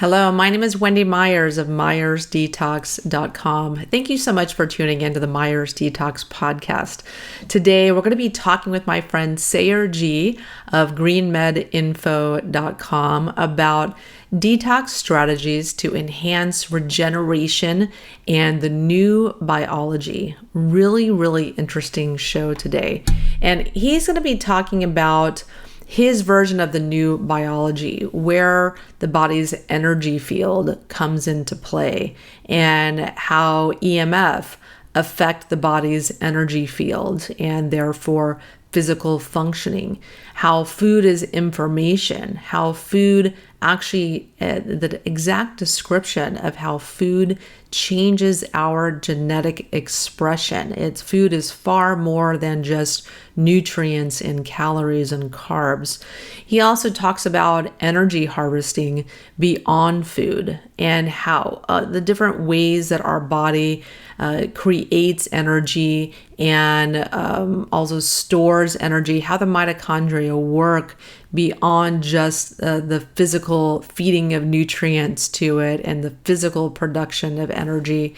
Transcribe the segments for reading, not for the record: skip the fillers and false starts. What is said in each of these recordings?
Hello, my name is Wendy Myers of MyersDetox.com. Thank you so much for tuning into the Myers Detox podcast. Today, we're going to be talking with my friend Sayer G of greenmedinfo.com about detox strategies to enhance regeneration and the new biology. Really interesting show today. And he's going to be talking about his version of the new biology, where the body's energy field comes into play and how EMF affect the body's energy field and therefore physical functioning, how food is information, how food actually, the exact description of how food changes our genetic expression. Food is far more than just nutrients and calories and carbs. He also talks about energy harvesting beyond food and how the different ways that our body creates energy and also stores energy, how the mitochondria work beyond just the physical feeding of nutrients to it and the physical production of energy.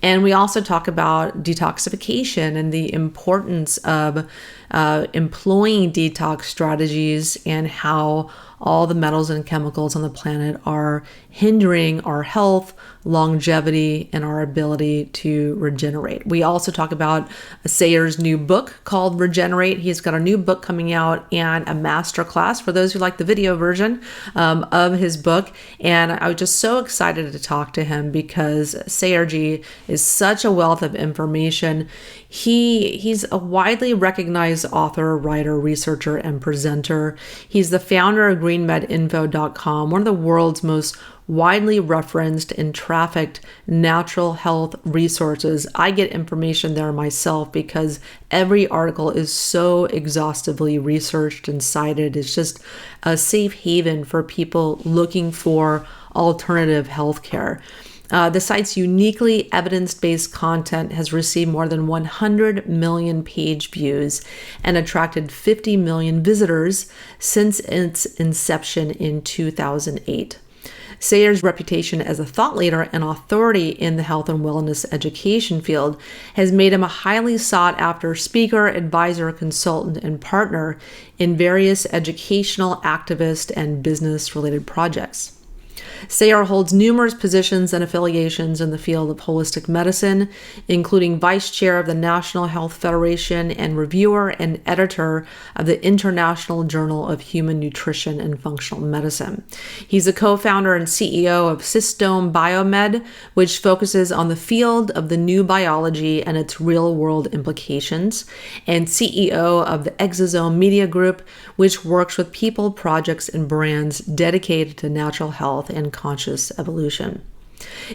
And we also talk about detoxification and the importance of employing detox strategies and how all the metals and chemicals on the planet are hindering our health, longevity, and our ability to regenerate. We also talk about Sayer's new book called Regenerate. He's got a new book coming out and a masterclass for those who like the video version of his book. And I was just so excited to talk to him because Sayer G is such a wealth of information. He's a widely recognized author, writer, researcher, and presenter. He's the founder of greenmedinfo.com, one of the world's most widely referenced and trafficked natural health resources. I get information there myself because every article is so exhaustively researched and cited. It's just a safe haven for people looking for alternative healthcare. The site's uniquely evidence-based content has received more than 100 million page views and attracted 50 million visitors since its inception in 2008. Sayer's reputation as a thought leader and authority in the health and wellness education field has made him a highly sought-after speaker, advisor, consultant, and partner in various educational, activist, and business-related projects. Sayer holds numerous positions and affiliations in the field of holistic medicine, including vice chair of the National Health Federation and reviewer and editor of the International Journal of Human Nutrition and Functional Medicine. He's a co-founder and CEO of Systome Biomed, which focuses on the field of the new biology and its real-world implications, and CEO of the Exosome Media Group, which works with people, projects, and brands dedicated to natural health and conscious evolution.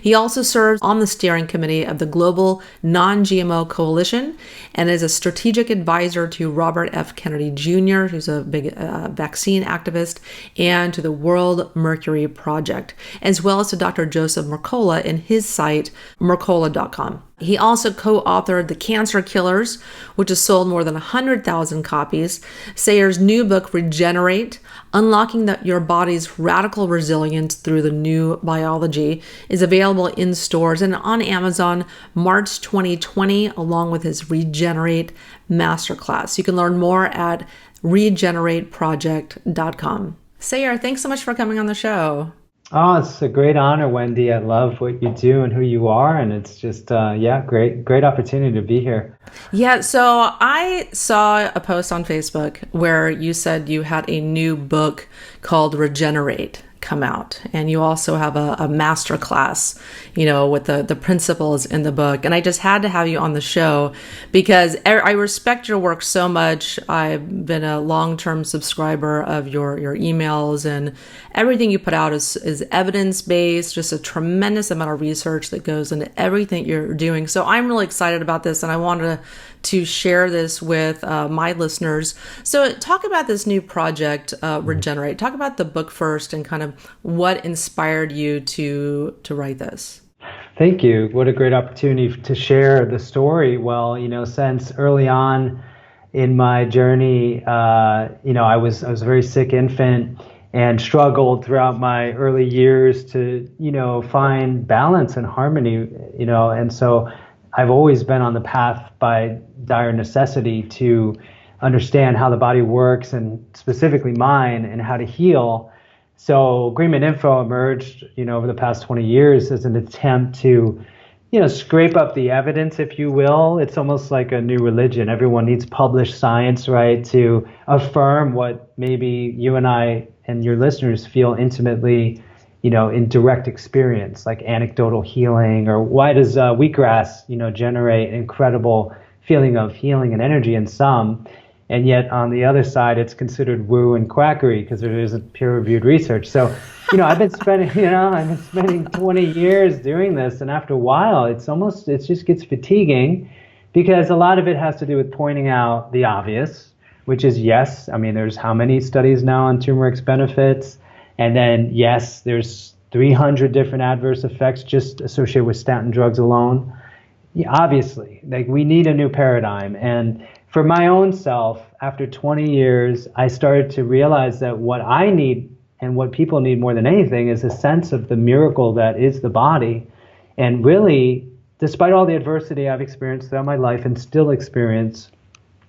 He also serves on the steering committee of the Global Non-GMO Coalition and is a strategic advisor to Robert F. Kennedy Jr., who's a big vaccine activist, and to the World Mercury Project, as well as to Dr. Joseph Mercola in his site, mercola.com. He also co-authored The Cancer Killers, which has sold more than 100,000 copies. Sayer's new book, Regenerate, Unlocking Your Body's Radical Resilience Through the New Biology, is available in stores and on Amazon March 2020, along with his Regenerate Masterclass. You can learn more at regenerateproject.com. Sayer, thanks so much for coming on the show. Oh, it's a great honor, Wendy. I love what you do and who you are, and it's just, great opportunity to be here. Yeah, so I saw a post on Facebook where you said you had a new book called Regenerate come out, and you also have a master class, with the principles in the book. And I just had to have you on the show because I respect your work so much. I've been a long-term subscriber of your emails, and everything you put out is evidence-based, just a tremendous amount of research that goes into everything you're doing. So I'm really excited about this, and I wanted to share this with my listeners. So talk about this new project, Regenerate. Talk about the book first and kind of what inspired you to write this. Thank you. What a great opportunity to share the story. Well, since early on in my journey, I was a very sick infant, and struggled throughout my early years to, find balance and harmony, and so I've always been on the path by dire necessity to understand how the body works and specifically mine and how to heal. So Agreement Info emerged, over the past 20 years as an attempt to, scrape up the evidence, if you will. It's almost like a new religion. Everyone needs published science, right, to affirm what maybe you and I and your listeners feel intimately, in direct experience, like anecdotal healing, or why does wheatgrass, generate incredible feeling of healing and energy in some, and yet on the other side, it's considered woo and quackery because there isn't peer-reviewed research. So, I've been spending 20 years doing this, and after a while, it just gets fatiguing because a lot of it has to do with pointing out the obvious, which is yes. I mean, there's how many studies now on turmeric's benefits, and then yes, there's 300 different adverse effects just associated with statin drugs alone. Yeah, obviously, like we need a new paradigm. And for my own self, after 20 years, I started to realize that what I need and what people need more than anything is a sense of the miracle that is the body. And really, despite all the adversity I've experienced throughout my life and still experience,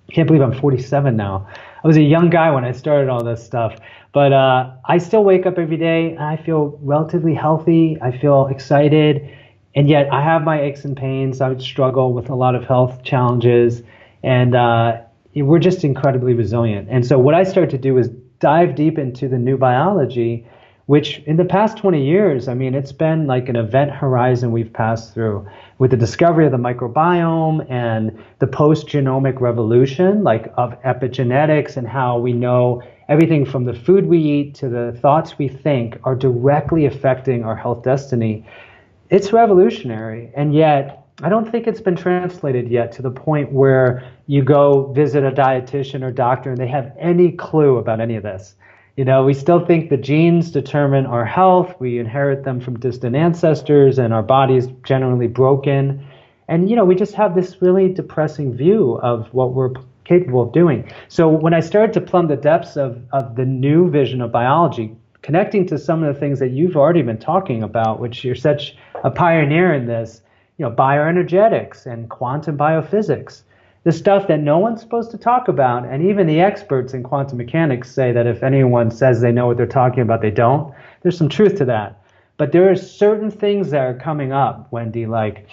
I can't believe I'm 47 now. I was a young guy when I started all this stuff, but I still wake up every day and I feel relatively healthy. I feel excited. And yet I have my aches and pains. I would struggle with a lot of health challenges, and we're just incredibly resilient. And so what I started to do is dive deep into the new biology, which in the past 20 years, I mean, it's been like an event horizon we've passed through with the discovery of the microbiome and the post-genomic revolution, like of epigenetics, and how we know everything from the food we eat to the thoughts we think are directly affecting our health destiny. It's revolutionary, and yet I don't think it's been translated yet to the point where you go visit a dietitian or doctor and they have any clue about any of this. We still think the genes determine our health. We inherit them from distant ancestors, and our body's generally broken. And, we just have this really depressing view of what we're capable of doing. So when I started to plumb the depths of the new vision of biology, connecting to some of the things that you've already been talking about, which you're such a pioneer in this, bioenergetics and quantum biophysics, the stuff that no one's supposed to talk about. And even the experts in quantum mechanics say that if anyone says they know what they're talking about, they don't. There's some truth to that. But there are certain things that are coming up, Wendy, like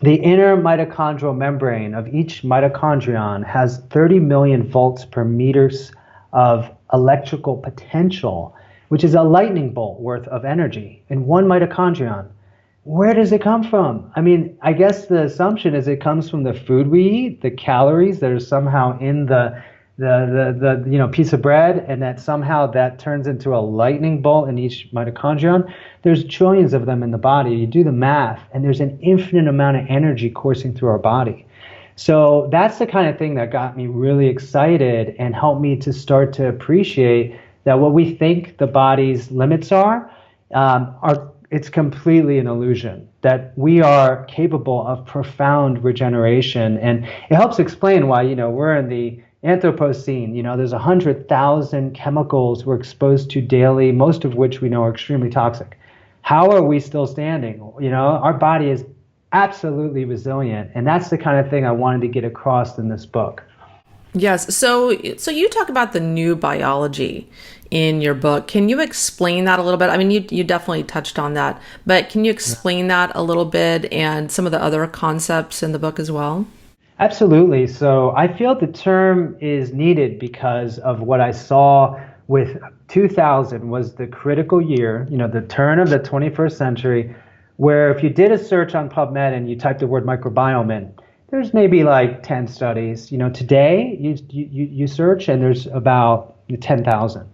the inner mitochondrial membrane of each mitochondrion has 30 million volts per meters of electrical potential, which is a lightning bolt worth of energy in one mitochondrion. Where does it come from? I mean, I guess the assumption is it comes from the food we eat, the calories that are somehow in the piece of bread, and that somehow that turns into a lightning bolt in each mitochondrion. There's trillions of them in the body. You do the math, and there's an infinite amount of energy coursing through our body. So that's the kind of thing that got me really excited and helped me to start to appreciate that what we think the body's limits are it's completely an illusion, that we are capable of profound regeneration. And it helps explain why, we're in the Anthropocene. There's 100,000 chemicals we're exposed to daily, most of which we know are extremely toxic. How are we still standing? Our body is absolutely resilient. And that's the kind of thing I wanted to get across in this book. Yes. So you talk about the new biology in your book. Can you explain that a little bit? I mean, you definitely touched on that, but can you explain that a little bit and some of the other concepts in the book as well? Absolutely. So I feel the term is needed because of what I saw with 2000 was the critical year, the turn of the 21st century, where if you did a search on PubMed and you typed the word microbiome in, there's maybe like 10 studies. Today you search and there's about 10,000.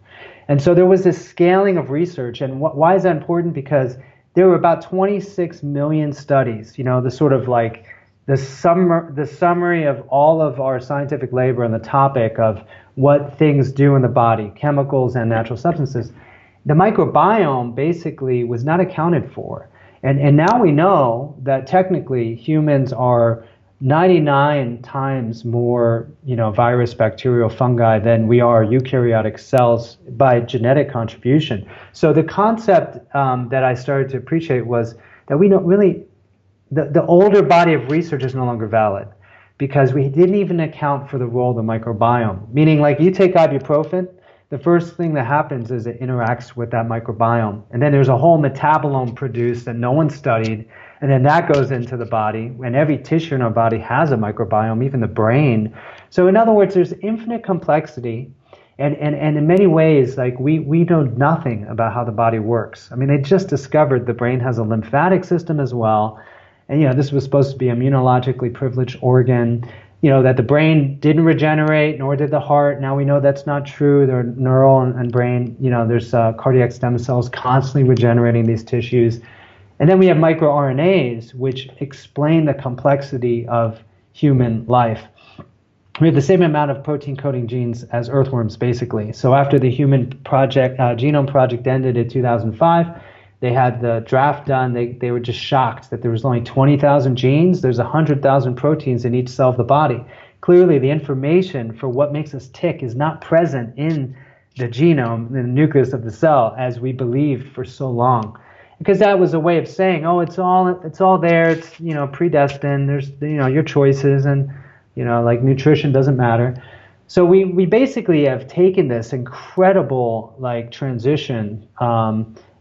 And so there was this scaling of research. And why is that important? Because there were about 26 million studies, the sort of like the summary of all of our scientific labor on the topic of what things do in the body, chemicals and natural substances. The microbiome basically was not accounted for. And now we know that technically humans are 99 times more, virus, bacterial, fungi than we are eukaryotic cells by genetic contribution. So the concept that I started to appreciate was that we don't really, the older body of research is no longer valid because we didn't even account for the role of the microbiome. Meaning, like, you take ibuprofen, the first thing that happens is it interacts with that microbiome. And then there's a whole metabolome produced that no one studied. And then that goes into the body. And every tissue in our body has a microbiome, even the brain. So in other words, there's infinite complexity. And in many ways, like, we know nothing about how the body works. I mean, they just discovered the brain has a lymphatic system as well. And, this was supposed to be an immunologically privileged organ, that the brain didn't regenerate, nor did the heart. Now we know that's not true. There are neural and brain, there's cardiac stem cells constantly regenerating these tissues. And then we have microRNAs, which explain the complexity of human life. We have the same amount of protein coding genes as earthworms, basically. So after the human genome project ended in 2005, they had the draft done. They were just shocked that there was only 20,000 genes. There's 100,000 proteins in each cell of the body. Clearly, the information for what makes us tick is not present in the genome, in the nucleus of the cell, as we believed for so long. Because that was a way of saying, oh, it's all there. It's, predestined. There's, your choices, and, like, nutrition doesn't matter. So we basically have taken this incredible, like, transition.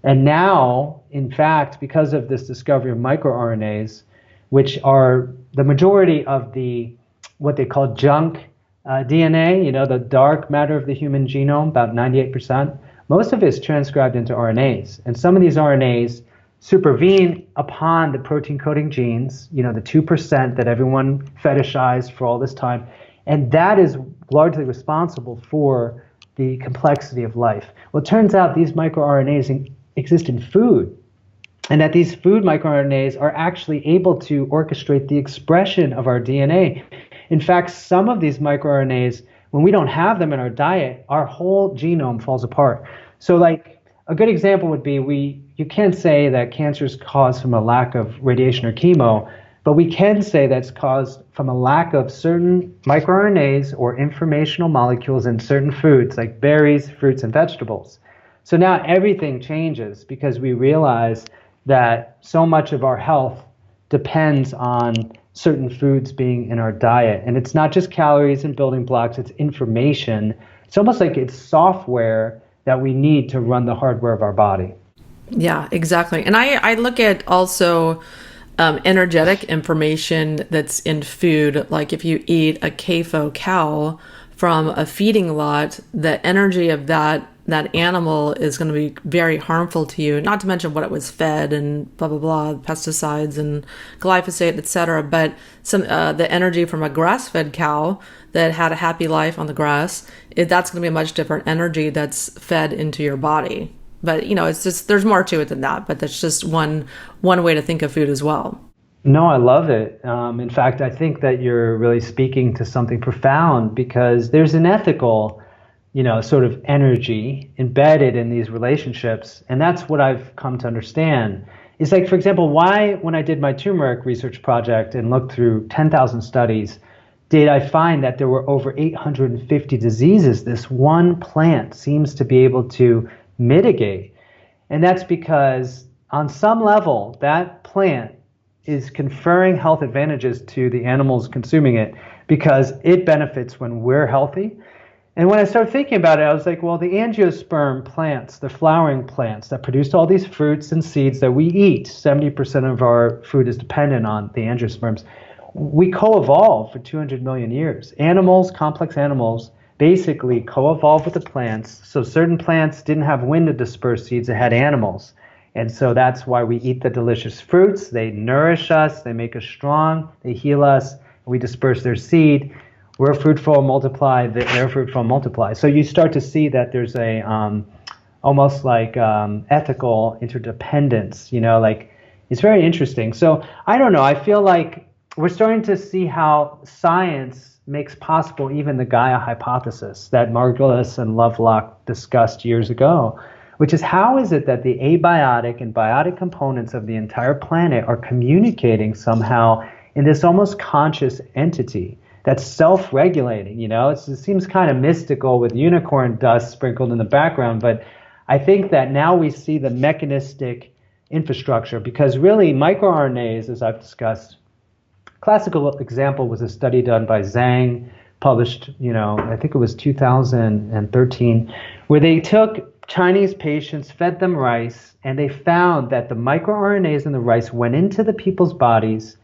And now, in fact, because of this discovery of microRNAs, which are the majority of the, what they call junk DNA, the dark matter of the human genome, about 98%, most of it is transcribed into RNAs. And some of these RNAs supervene upon the protein coding genes, the 2% that everyone fetishized for all this time. And that is largely responsible for the complexity of life. Well, it turns out these microRNAs exist in food, and that these food microRNAs are actually able to orchestrate the expression of our DNA. In fact, some of these microRNAs, when we don't have them in our diet, our whole genome falls apart. So, like, a good example would be, you can't say that cancer is caused from a lack of radiation or chemo, but we can say that's caused from a lack of certain microRNAs or informational molecules in certain foods, like berries, fruits, and vegetables. So now everything changes because we realize that so much of our health depends on certain foods being in our diet. And it's not just calories and building blocks, it's information. It's almost like it's software that we need to run the hardware of our body. Yeah, exactly. And I look at also energetic information that's in food. Like if you eat a CAFO cow from a feeding lot, the energy of that animal is going to be very harmful to you, not to mention what it was fed and blah, blah, blah, pesticides and glyphosate, etc. But the energy from a grass-fed cow that had a happy life on the grass, that's going to be a much different energy that's fed into your body. But, it's just, there's more to it than that, but that's just one way to think of food as well. No, I love it. In fact, I think that you're really speaking to something profound, because there's an ethical sort of energy embedded in these relationships. And that's what I've come to understand. It's like, for example, why, when I did my turmeric research project and looked through 10,000 studies, did I find that there were over 850 diseases this one plant seems to be able to mitigate? And that's because on some level, that plant is conferring health advantages to the animals consuming it, because it benefits when we're healthy. And when I started thinking about it, I was like, well, the angiosperm plants, the flowering plants that produced all these fruits and seeds that we eat, 70% of our food is dependent on the angiosperms. We co-evolved for 200 million years. Animals, complex animals, basically co-evolved with the plants. So certain plants didn't have wind to disperse seeds, it had animals. And so that's why we eat the delicious fruits. They nourish us, they make us strong, they heal us, we disperse their seed. We're fruitful, multiply, they're fruitful, multiply. So you start to see that there's a almost like ethical interdependence, like it's very interesting. So I don't know, I feel like we're starting to see how science makes possible even the Gaia hypothesis that Margulis and Lovelock discussed years ago, which is, how is it that the abiotic and biotic components of the entire planet are communicating somehow in this almost conscious entity that's self-regulating. It seems kind of mystical with unicorn dust sprinkled in the background, but I think that now we see the mechanistic infrastructure, because really microRNAs, as I've discussed, classical example was a study done by Zhang, published, I think it was 2013, where they took Chinese patients, fed them rice, and they found that the microRNAs in the rice went into the people's bodies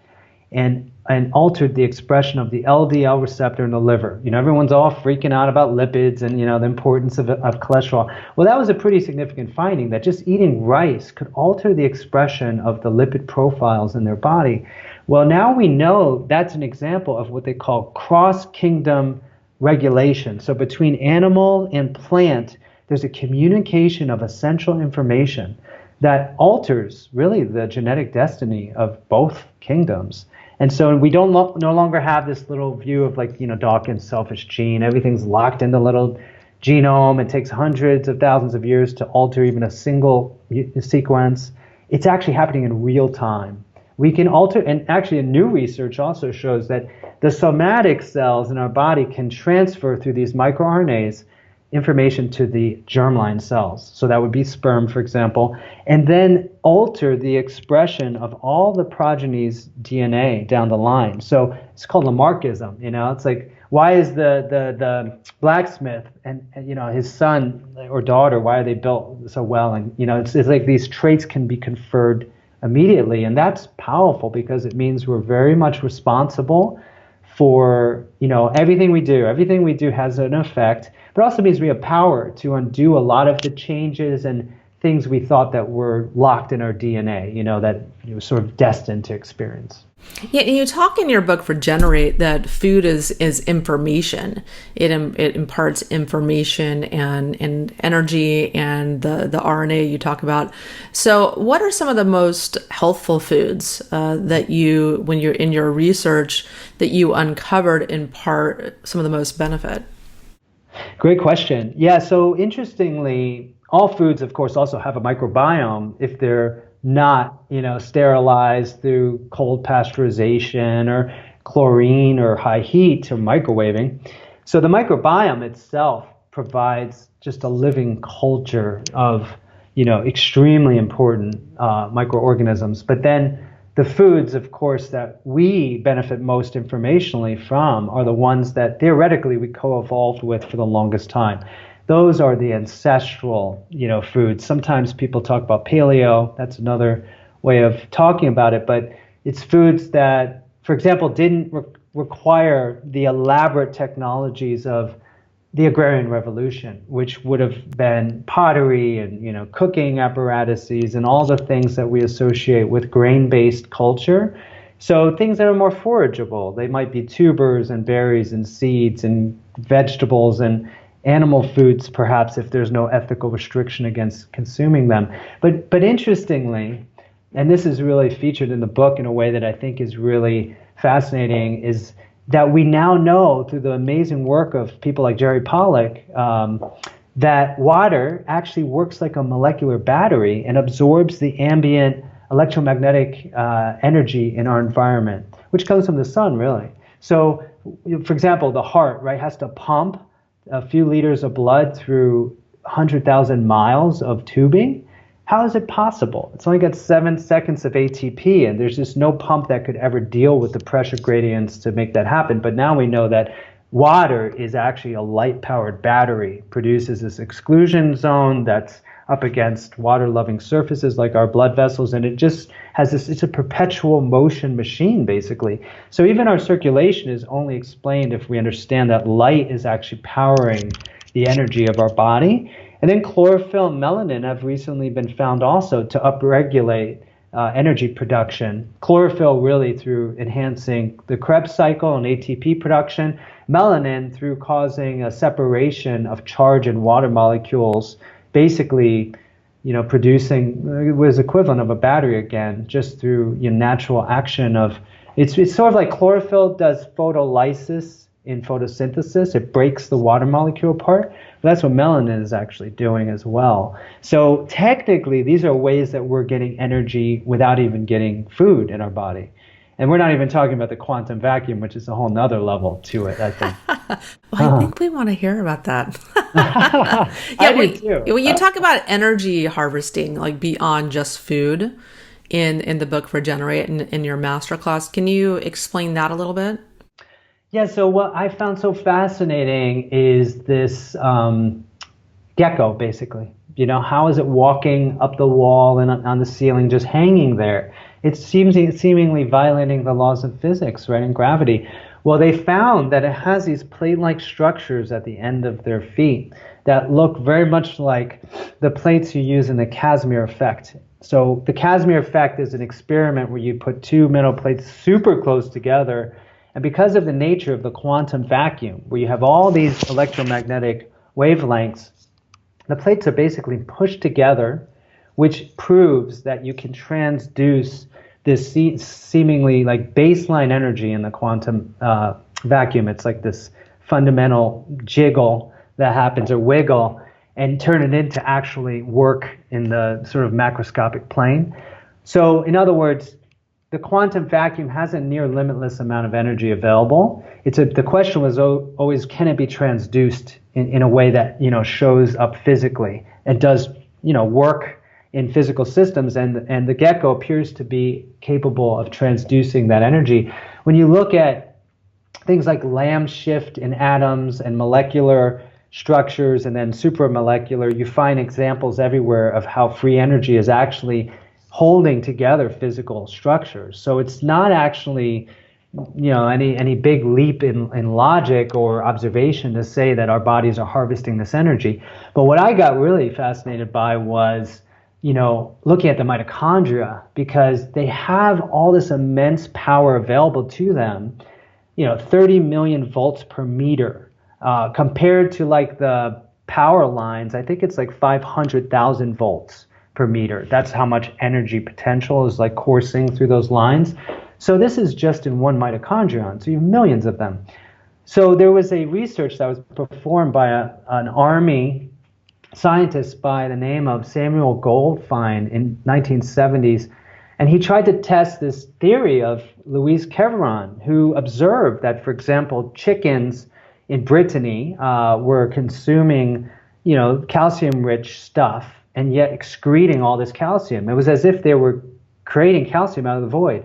and altered the expression of the LDL receptor in the liver. Everyone's all freaking out about lipids and, the importance of cholesterol. Well, that was a pretty significant finding, that just eating rice could alter the expression of the lipid profiles in their body. Well, now we know that's an example of what they call cross-kingdom regulation. So between animal and plant, there's a communication of essential information that alters really the genetic destiny of both kingdoms. And so we don't no longer have this little view of Dawkins' selfish gene. Everything's locked in the little genome. It takes hundreds of thousands of years to alter even a single sequence. It's actually happening in real time. We can alter, and actually new research also shows that the somatic cells in our body can transfer through these microRNAs information to the germline cells. So that would be sperm, for example, and then alter the expression of all the progeny's DNA down the line. So it's called Lamarckism. It's like, why is the blacksmith and his son or daughter, why are they built so well? And it's like these traits can be conferred immediately, and that's powerful because it means we're very much responsible for everything we do. Everything we do has an effect, but also means we have power to undo a lot of the changes and things we thought that were locked in our DNA, that it was sort of destined to experience. Yeah, and you talk in your book Regenerate that food is information. It imparts information and energy, and the RNA you talk about. So what are some of the most healthful foods that you, when you're in your research, that you uncovered impart some of the most benefit? Great question. Yeah, so interestingly, all foods, of course, also have a microbiome if they're not, sterilized through cold pasteurization or chlorine or high heat or microwaving. So the microbiome itself provides just a living culture of, extremely important microorganisms. But then the foods, of course, that we benefit most informationally from are the ones that theoretically we co-evolved with for the longest time. Those are the ancestral, foods. Sometimes people talk about paleo. That's another way of talking about it. But it's foods that, for example, didn't require the elaborate technologies of the agrarian revolution, which would have been pottery and, cooking apparatuses and all the things that we associate with grain-based culture. So things that are more forageable. They might be tubers and berries and seeds and vegetables and animal foods, perhaps, if there's no ethical restriction against consuming them. But interestingly, and this is really featured in the book in a way that I think is really fascinating, is that we now know through the amazing work of people like Jerry Pollack that water actually works like a molecular battery and absorbs the ambient electromagnetic energy in our environment, which comes from the sun, really. So, for example, the heart, right, has to pump a few liters of blood through 100,000 miles of tubing. How is it possible? It's only got 7 seconds of ATP, and there's just no pump that could ever deal with the pressure gradients to make that happen. But now we know that water is actually a light-powered battery, produces this exclusion zone that's up against water-loving surfaces like our blood vessels, and it just has this, it's a perpetual motion machine, basically. So even our circulation is only explained if we understand that light is actually powering the energy of our body. And then chlorophyll and melanin have recently been found also to upregulate energy production. Chlorophyll really through enhancing the Krebs cycle and ATP production. Melanin through causing a separation of charge and water molecules, basically, producing what is equivalent of a battery again, just through natural action of, it's sort of like chlorophyll does photolysis in photosynthesis. It breaks the water molecule apart. That's what melanin is actually doing as well. So technically, these are ways that we're getting energy without even getting food in our body. And we're not even talking about the quantum vacuum, which is a whole nother level to it, I think. Well, I think we want to hear about that. I do too. When you talk about energy harvesting, like beyond just food in the book Regenerate in your masterclass, can you explain that a little bit? Yeah, so what I found so fascinating is this gecko, basically. How is it walking up the wall and on the ceiling, just hanging there? It seems seemingly violating the laws of physics, right, and gravity. Well, they found that it has these plate-like structures at the end of their feet that look very much like the plates you use in the Casimir effect. So the Casimir effect is an experiment where you put two metal plates super close together, and because of the nature of the quantum vacuum, where you have all these electromagnetic wavelengths, the plates are basically pushed together, which proves that you can transduce this seemingly like baseline energy in the quantum vacuum. It's like this fundamental jiggle that happens, or wiggle, and turn it into actually work in the sort of macroscopic plane. So in other words, the quantum vacuum has a near limitless amount of energy available. The question was always, can it be transduced in a way that shows up physically and does work in physical systems? And the gecko appears to be capable of transducing that energy. When you look at things like Lamb shift in atoms and molecular structures and then supramolecular, you find examples everywhere of how free energy is actually holding together physical structures. So it's not actually any big leap in logic or observation to say that our bodies are harvesting this energy. But what I got really fascinated by was looking at the mitochondria, because they have all this immense power available to them, 30 million volts per meter, compared to like the power lines. I think it's like 500,000 volts per meter. That's how much energy potential is like coursing through those lines. So this is just in one mitochondrion, so you have millions of them. So there was a research that was performed by an army scientist by the name of Samuel Goldfein in 1970s, and he tried to test this theory of Louise Keveron, who observed that, for example, chickens in Brittany were consuming, calcium-rich stuff and yet excreting all this calcium. It was as if they were creating calcium out of the void.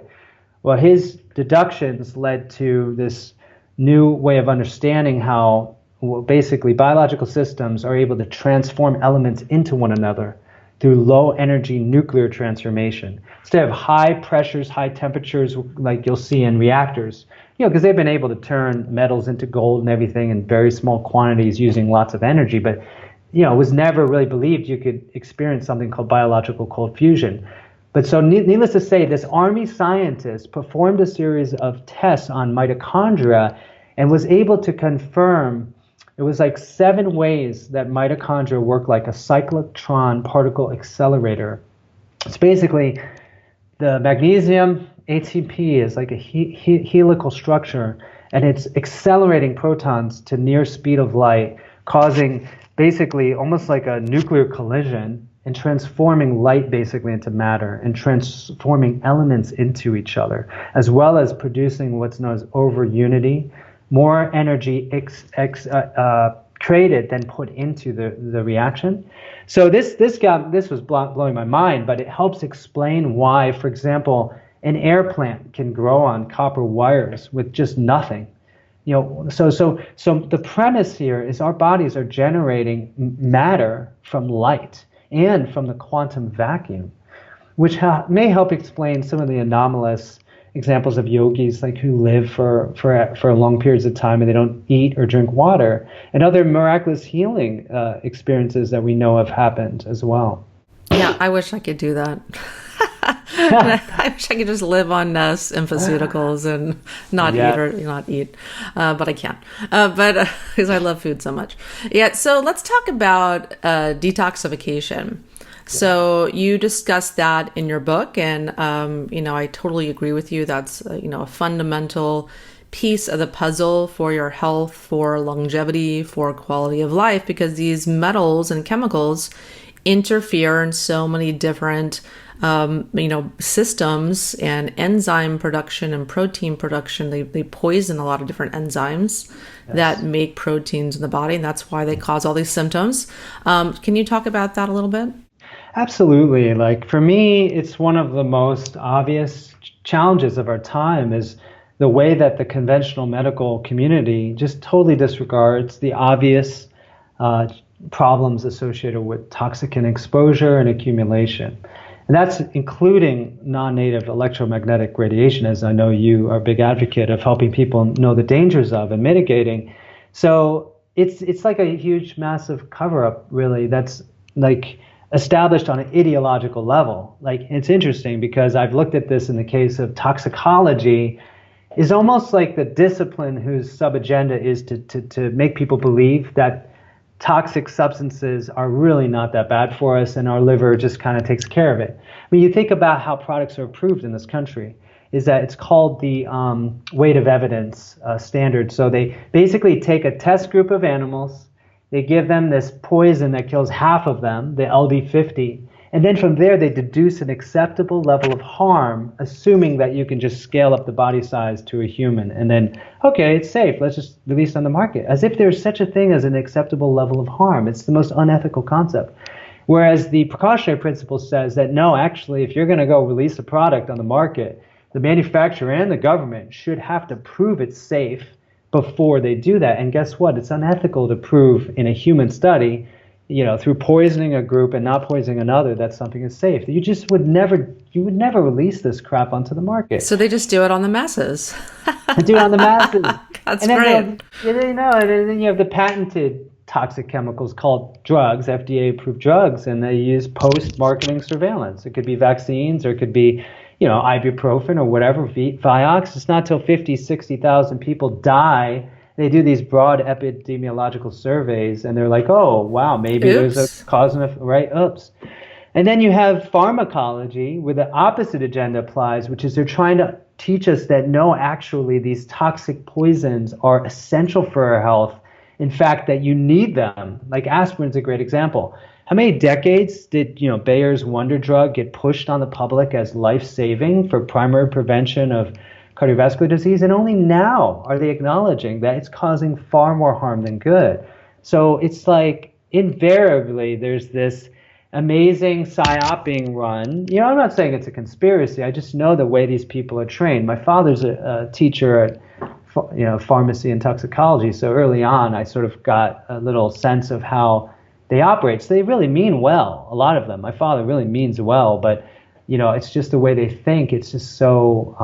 Well, his deductions led to this new way of understanding how basically biological systems are able to transform elements into one another through low energy nuclear transformation. Instead of high pressures, high temperatures like you'll see in reactors, because they've been able to turn metals into gold and everything in very small quantities using lots of energy, but it was never really believed you could experience something called biological cold fusion. But so needless to say, this army scientist performed a series of tests on mitochondria and was able to confirm it was like 7 ways that mitochondria work like a cyclotron particle accelerator. It's basically the magnesium ATP is like a helical structure, and it's accelerating protons to near speed of light, causing basically almost like a nuclear collision and transforming light basically into matter and transforming elements into each other, as well as producing what's known as over unity, more energy created than put into the reaction. So this was blowing my mind, but it helps explain why, for example, an air plant can grow on copper wires with just nothing. So the premise here is our bodies are generating matter from light and from the quantum vacuum, which may help explain some of the anomalous examples of yogis like who live for long periods of time and they don't eat or drink water, and other miraculous healing experiences that we know have happened as well. Yeah, I wish I could do that. I wish I could just live on infoceuticals and not eat, but I can't. But because I love food so much. Yeah. So let's talk about detoxification. So you discussed that in your book, and I totally agree with you. That's a fundamental piece of the puzzle for your health, for longevity, for quality of life, because these metals and chemicals interfere in so many different systems and enzyme production and protein production. They poison a lot of different enzymes that make proteins in the body, and that's why they cause all these symptoms. Can you talk about that a little bit? Absolutely. Like for me, it's one of the most obvious challenges of our time is the way that the conventional medical community just totally disregards the obvious problems associated with toxicant exposure and accumulation. And that's including non-native electromagnetic radiation, as I know you are a big advocate of helping people know the dangers of and mitigating. So it's like a huge, massive cover-up, really, that's like established on an ideological level. Like, it's interesting because I've looked at this in the case of toxicology, is almost like the discipline whose sub-agenda is to make people believe that toxic substances are really not that bad for us and our liver just kind of takes care of it. I mean, you think about how products are approved in this country, is that it's called the weight of evidence standard. So they basically take a test group of animals, they give them this poison that kills half of them, the LD50, and then from there they deduce an acceptable level of harm, assuming that you can just scale up the body size to a human, and then, okay, it's safe, let's just release it on the market, as if there's such a thing as an acceptable level of harm. It's the most unethical concept. Whereas the precautionary principle says that no, actually, if you're going to go release a product on the market, the manufacturer and the government should have to prove it's safe before they do that. And guess what? It's unethical to prove in a human study, through poisoning a group and not poisoning another, that something is safe. You would never release this crap onto the market. So they just do it on the masses. Do it on the masses. That's great. And then you have the patented toxic chemicals called drugs, FDA-approved drugs, and they use post-marketing surveillance. It could be vaccines, or it could be, ibuprofen or whatever, Vioxx. It's not till 50, 60,000 people die. They do these broad epidemiological surveys, and they're like, oh, wow, maybe there's a cause and effect, right? Oops. And then you have pharmacology, where the opposite agenda applies, which is they're trying to teach us that no, actually, these toxic poisons are essential for our health. In fact, that you need them. Like aspirin's a great example. How many decades did, Bayer's wonder drug get pushed on the public as life-saving for primary prevention of cardiovascular disease? And only now are they acknowledging that it's causing far more harm than good. So it's like invariably there's this amazing psyoping run. I'm not saying it's a conspiracy. I just know the way these people are trained. My father's a teacher at pharmacy and toxicology. So early on, I sort of got a little sense of how they operate. So they really mean well, a lot of them. My father really means well, but it's just the way they think. It's just so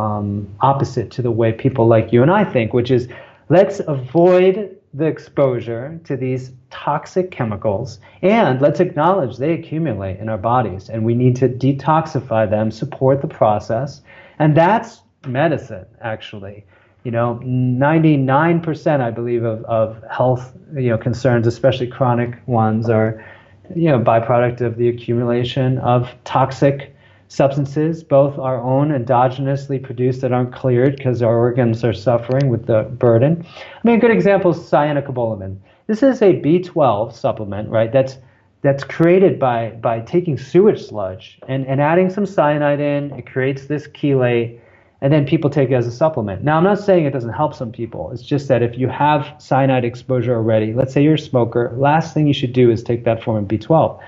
opposite to the way people like you and I think, which is let's avoid the exposure to these toxic chemicals, and let's acknowledge they accumulate in our bodies, and we need to detoxify them, support the process, and that's medicine, actually. 99%, I believe, of health, concerns, especially chronic ones, are, byproduct of the accumulation of toxic substances, both our own endogenously produced that aren't cleared because our organs are suffering with the burden. I mean, a good example is cyanocobalamin. This is a B12 supplement, right? That's created by taking sewage sludge and adding some cyanide in. It creates this chelate, and then people take it as a supplement. Now, I'm not saying it doesn't help some people. It's just that if you have cyanide exposure already, let's say you're a smoker, last thing you should do is take that form of B12.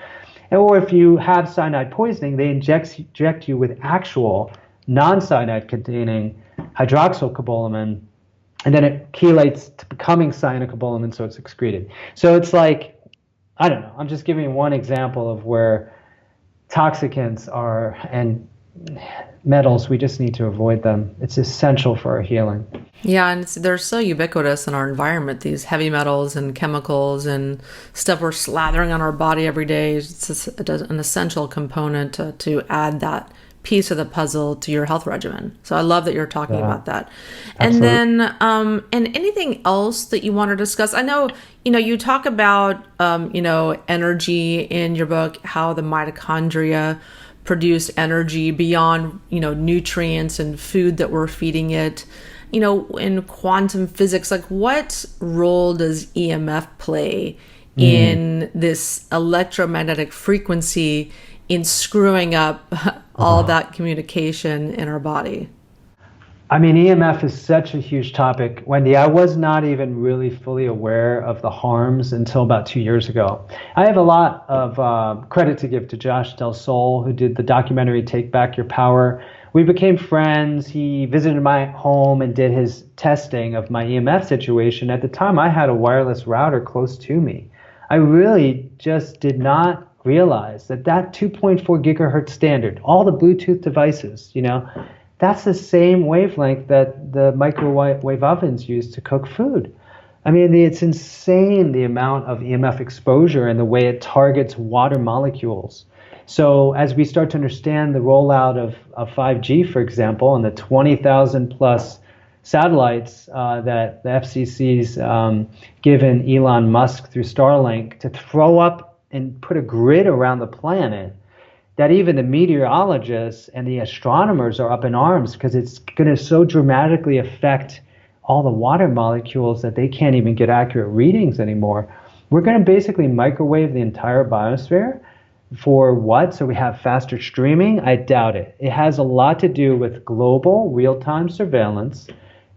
Or if you have cyanide poisoning, they inject you with actual non-cyanide containing hydroxycobalamin, and then it chelates to becoming cyanocobalamin, so it's excreted. So it's like, I don't know, I'm just giving you one example of where toxicants are, and metals, we just need to avoid them. It's essential for our healing. Yeah, and they're so ubiquitous in our environment, these heavy metals and chemicals and stuff we're slathering on our body every day. It's just an essential component to add that piece of the puzzle to your health regimen. So I love that you're talking about that. Absolutely. And then, and anything else that you want to discuss? I know, you talk about, energy in your book, how the mitochondria produce energy beyond, nutrients and food that we're feeding it. In quantum physics, like what role does EMF play in this electromagnetic frequency in screwing up all that communication in our body? I mean, EMF is such a huge topic, Wendy. I was not even really fully aware of the harms until about 2 years ago. I have a lot of credit to give to Josh Del Sol, who did the documentary Take Back Your Power. We became friends. He visited my home and did his testing of my EMF situation. At the time, I had a wireless router close to me. I really just did not realize that 2.4 gigahertz standard, all the Bluetooth devices, that's the same wavelength that the microwave ovens use to cook food. I mean, it's insane the amount of EMF exposure and the way it targets water molecules. So as we start to understand the rollout of 5G, for example, and the 20,000 plus satellites that the FCC's given Elon Musk through Starlink to throw up and put a grid around the planet, that even the meteorologists and the astronomers are up in arms because it's going to so dramatically affect all the water molecules that they can't even get accurate readings anymore. We're going to basically microwave the entire biosphere. For what? So we have faster streaming? I doubt it. It has a lot to do with global real-time surveillance,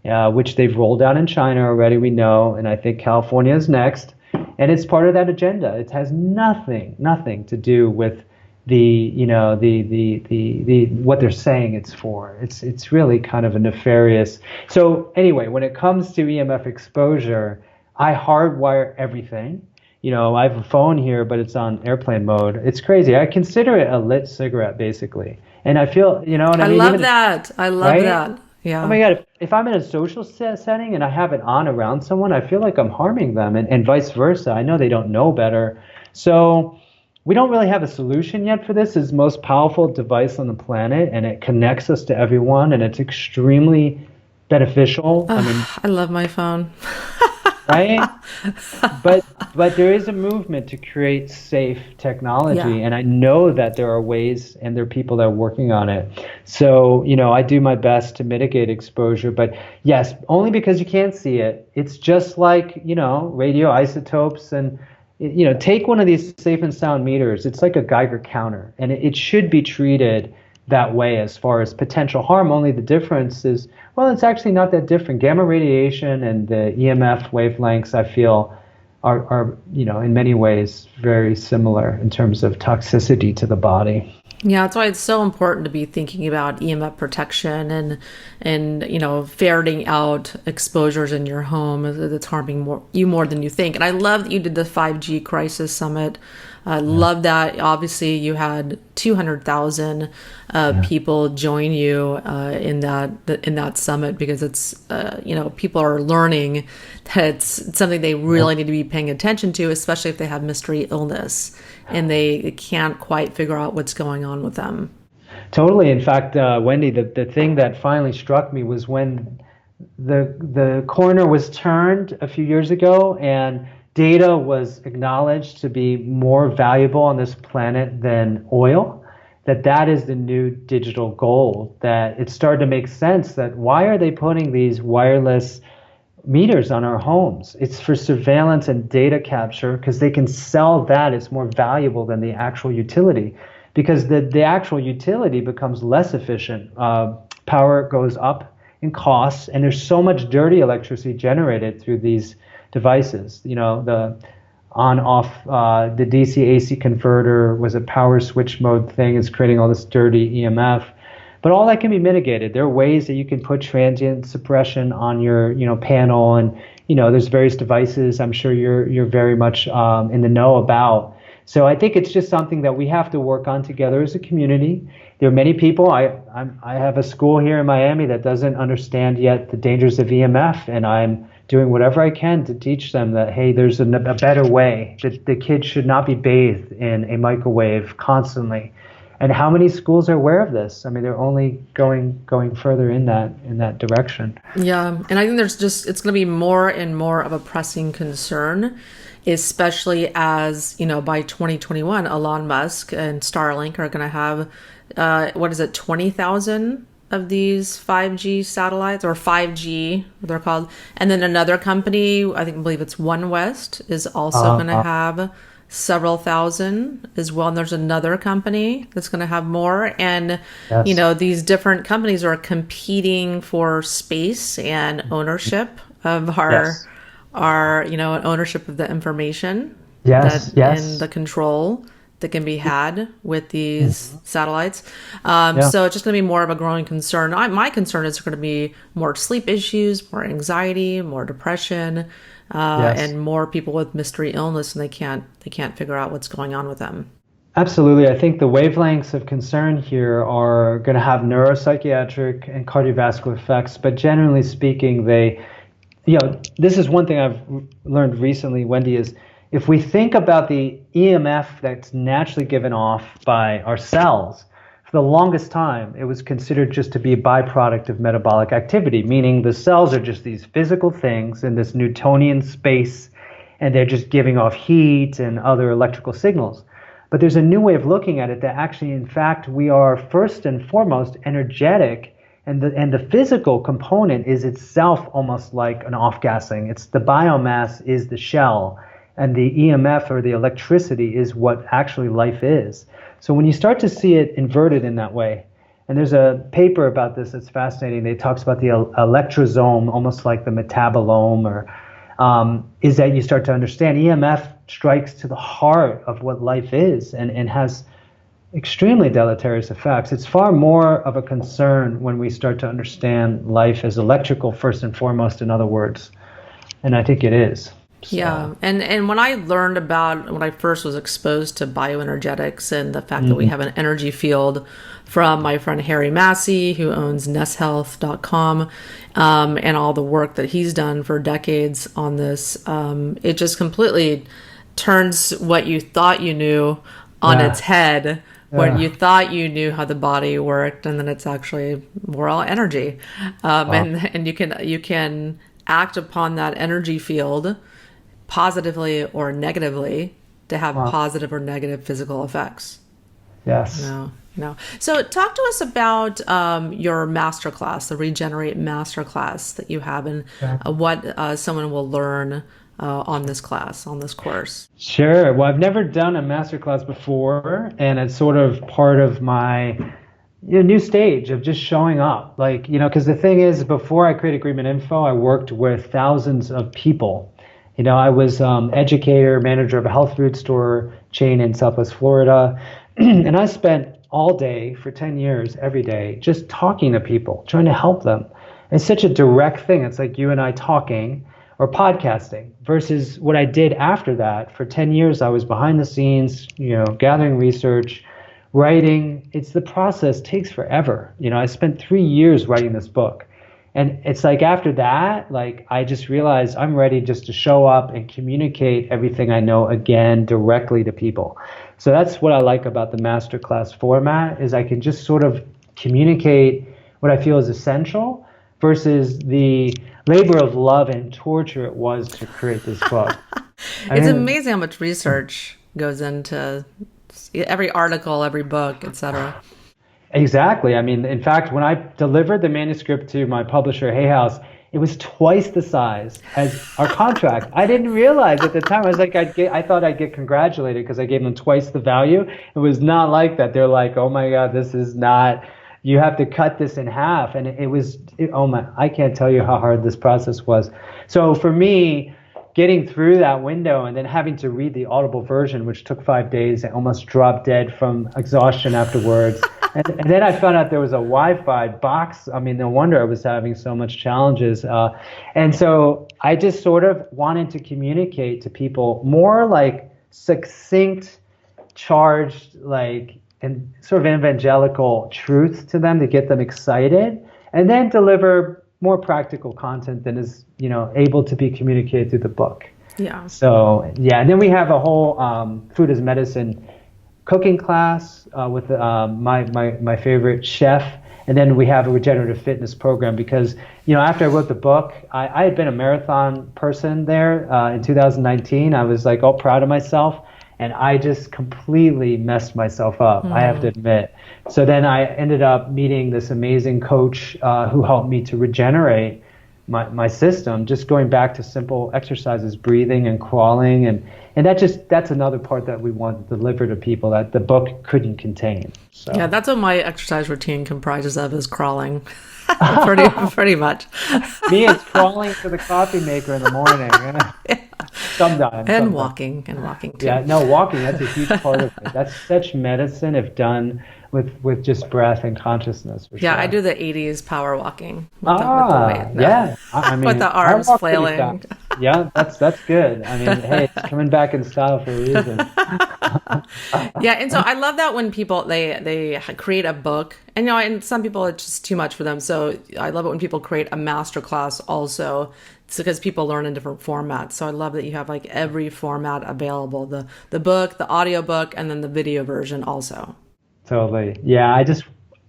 which they've rolled out in China already, we know, and I think California is next. And it's part of that agenda. It has nothing to do with the what they're saying it's for. It's really kind of a nefarious. So anyway, when it comes to EMF exposure, I hardwire everything. I have a phone here, but it's on airplane mode. It's crazy. I consider it a lit cigarette, basically. And I feel, what I mean? I love that. Yeah. Oh my God, if I'm in a social setting and I have it on around someone, I feel like I'm harming them, and vice versa. I know they don't know better. So we don't really have a solution yet for this. It's the most powerful device on the planet, and it connects us to everyone, and it's extremely beneficial. I love my phone. Right? But there is a movement to create safe technology, and I know that there are ways and there are people that are working on it. So, I do my best to mitigate exposure, but yes, only because you can't see it. It's just like, radioisotopes and, take one of these safe and sound meters. It's like a Geiger counter, and it should be treated that way as far as potential harm. Only the difference is, well, it's actually not that different. Gamma radiation and the EMF wavelengths, I feel, are in many ways very similar in terms of toxicity to the body. Yeah, that's why it's so important to be thinking about EMF protection and ferreting out exposures in your home that's harming you more than you think. And I love that you did the 5G Crisis Summit. I love that. Obviously, you had 200,000 people join you in that summit because it's people are learning that it's something they really need to be paying attention to, especially if they have mystery illness and they can't quite figure out what's going on with them. Totally. In fact, Wendy, the thing that finally struck me was when the corner was turned a few years ago and data was acknowledged to be more valuable on this planet than oil, that is the new digital gold, that it started to make sense that why are they putting these wireless meters on our homes? It's for surveillance and data capture because they can sell that. It's more valuable than the actual utility because the actual utility becomes less efficient. Power goes up in costs, and there's so much dirty electricity generated through these devices. The on-off, the DC-AC converter was a power switch mode thing. It's creating all this dirty EMF. But all that can be mitigated. There are ways that you can put transient suppression on your, panel, and there's various devices. I'm sure you're very much in the know about. So I think it's just something that we have to work on together as a community. There are many people. I have a school here in Miami that doesn't understand yet the dangers of EMF, and I'm doing whatever I can to teach them that, hey, there's a better way, that the kids should not be bathed in a microwave constantly. And how many schools are aware of this? I mean, they're only going further in that direction. Yeah, and I think it's going to be more and more of a pressing concern, especially as, by 2021, Elon Musk and Starlink are going to have, 20,000 of these 5G satellites, or 5G, they're called. And then another company, I believe it's One West, is also going to have several thousand as well. And there's another company that's going to have more. And, Yes. these different companies are competing for space and ownership of Yes. ownership of the information Yes. and Yes. the control that can be had with these satellites. Yeah. So it's just going to be more of a growing concern. My concern is going to be more sleep issues, more anxiety, more depression, Yes. and more people with mystery illness, and they can't figure out what's going on with them. Absolutely. I think the wavelengths of concern here are going to have neuropsychiatric and cardiovascular effects, but generally speaking, this is one thing I've learned recently, Wendy, is if we think about the EMF that's naturally given off by our cells, for the longest time, it was considered just to be a byproduct of metabolic activity, meaning the cells are just these physical things in this Newtonian space, and they're just giving off heat and other electrical signals. But there's a new way of looking at it that actually, in fact, we are first and foremost energetic, and the physical component is itself almost like an off-gassing. It's the biomass is the shell, and the EMF or the electricity is what actually life is. So when you start to see it inverted in that way, and there's a paper about this that's fascinating. It talks about the electrosome, almost like the metabolome, or is that you start to understand EMF strikes to the heart of what life is and has extremely deleterious effects. It's far more of a concern when we start to understand life as electrical first and foremost, in other words. And I think it is. So. Yeah. And when I first was exposed to bioenergetics and the fact that we have an energy field from my friend Harry Massey, who owns nesthealth.com, and all the work that he's done for decades on this, it just completely turns what you thought you knew on its head, when you thought you knew how the body worked, and then it's actually we're all energy. And you can act upon that energy field positively or negatively to have positive or negative physical effects. Yes. No. So talk to us about your masterclass, the Regenerate masterclass that you have, and what someone will learn on this course. Sure. Well, I've never done a masterclass before, and it's sort of part of my new stage of just showing up. Because the thing is, before I created Agreement Info, I worked with thousands of people. I was educator, manager of a health food store chain in Southwest Florida, and I spent all day for 10 years, every day, just talking to people, trying to help them. It's such a direct thing. It's like you and I talking or podcasting versus what I did after that. For 10 years, I was behind the scenes, gathering research, writing. It's the process takes forever. I spent 3 years writing this book. And it's like after that, I just realized I'm ready just to show up and communicate everything I know again directly to people. So that's what I like about the masterclass format, is I can just sort of communicate what I feel is essential versus the labor of love and torture it was to create this book. It's amazing how much research goes into every article, every book, etc. Exactly. I mean, in fact, when I delivered the manuscript to my publisher, Hay House, it was twice the size as our contract. I didn't realize at the time. I was like, I thought I'd get congratulated because I gave them twice the value. It was not like that. They're like, oh my God, this is not, you have to cut this in half. And I can't tell you how hard this process was. So for me, getting through that window and then having to read the Audible version, which took 5 days, and almost dropped dead from exhaustion afterwards. And then I found out there was a Wi-Fi box. I mean, no wonder I was having so much challenges. And so I just sort of wanted to communicate to people more like succinct, charged, and sort of evangelical truth to them to get them excited, and then deliver more practical content than is, able to be communicated through the book. Yeah. So, and then we have a whole food as medicine cooking class with my favorite chef. And then we have a regenerative fitness program because, after I wrote the book, I had been a marathon person there in 2019. I was all proud of myself. And I just completely messed myself up, I have to admit. So then I ended up meeting this amazing coach who helped me to regenerate my system, just going back to simple exercises, breathing and crawling. And that's another part that we want to deliver to people that the book couldn't contain. So. Yeah, that's what my exercise routine comprises of, is crawling. pretty much. Me, it's crawling to the coffee maker in the morning. Sometimes. And walking too. Yeah, no, walking, that's a huge part of it. That's such medicine if done with just breath and consciousness. Yeah, sure. I do the 80s power walking with the weight. Yeah. I mean, with the arms flailing. Yeah, that's good. I mean, hey, it's coming back in style for a reason. Yeah, and so I love that when people they create a book, and and some people it's just too much for them. So I love it when people create a masterclass also. It's because people learn in different formats. So I love that you have like every format available: the book, the audio book, and then the video version also. Totally. Yeah,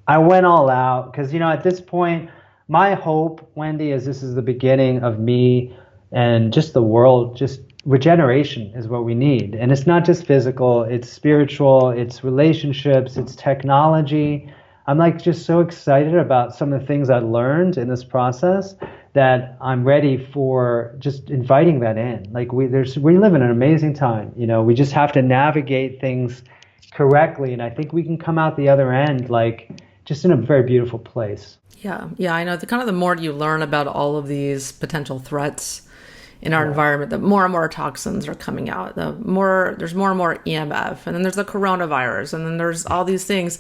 I went all out because at this point, my hope, Wendy, is this is the beginning of me and just the world. Just regeneration is what we need, and it's not just physical; it's spiritual, it's relationships, it's technology. I'm like just so excited about some of the things I learned in this process that I'm ready for just inviting that in. Like we live in an amazing time. We just have to navigate things correctly, and I think we can come out the other end like just in a very beautiful place. Yeah, I know. The more you learn about all of these potential threats in our environment, the more and more toxins are coming out. There's more and more EMF, and then there's the coronavirus, and then there's all these things.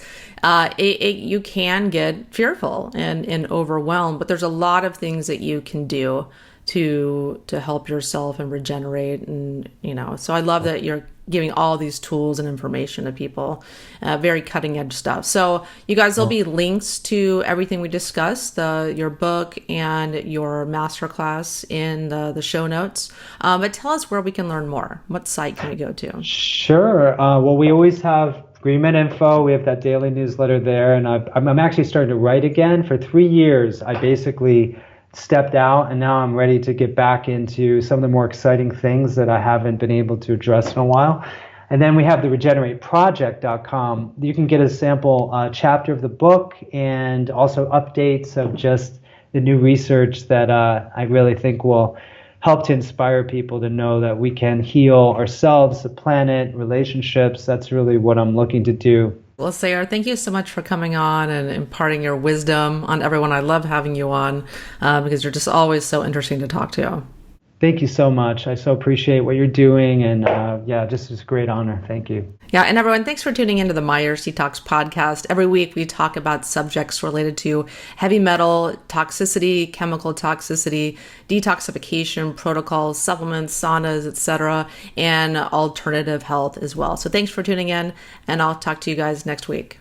You can get fearful and overwhelmed, but there's a lot of things that you can do to help yourself and regenerate, and So I love that you're giving all these tools and information to people, very cutting edge stuff. So you guys, there'll be links to everything we discussed, your book and your masterclass in the show notes. But tell us where we can learn more. What site can we go to? Sure. Well, we always have Agreement Info. We have that daily newsletter there. And I'm actually starting to write again. For 3 years, I basically stepped out, and now I'm ready to get back into some of the more exciting things that I haven't been able to address in a while. And then we have the regenerateproject.com. You can get a sample chapter of the book and also updates of just the new research that I really think will help to inspire people to know that we can heal ourselves, the planet, relationships. That's really what I'm looking to do. Well, Sayar, thank you so much for coming on and imparting your wisdom on everyone. I love having you on because you're just always so interesting to talk to. Thank you so much. I so appreciate what you're doing. And just it's a great honor. Thank you. Yeah. And everyone, thanks for tuning into the Myers Detox podcast. Every week we talk about subjects related to heavy metal toxicity, chemical toxicity, detoxification protocols, supplements, saunas, etc., and alternative health as well. So thanks for tuning in, and I'll talk to you guys next week.